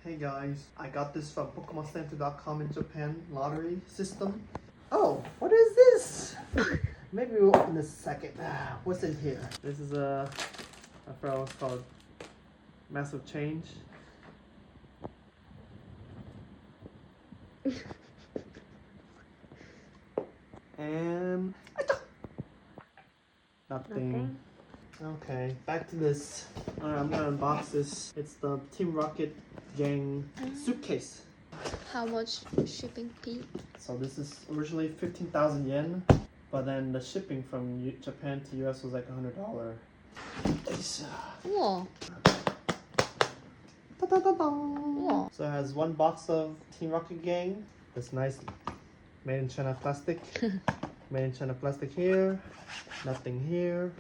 Hey guys, I got this from PokemonCenter.com in Japan lottery system. Oh, what is this? Maybe we'll open this second. What's in here? This is I forgot what's called. Massive change. And nothing. Okay, back to this. Alright, I'm gonna unbox this. It's the Team Rocket gang suitcase. How much shipping fee? So this is originally 15,000 yen, but then the shipping from Japan to US was like $100. 우와. 우와. So it has one box of Team Rocket gang. This nice made in China plastic. Made in China plastic here. Nothing here.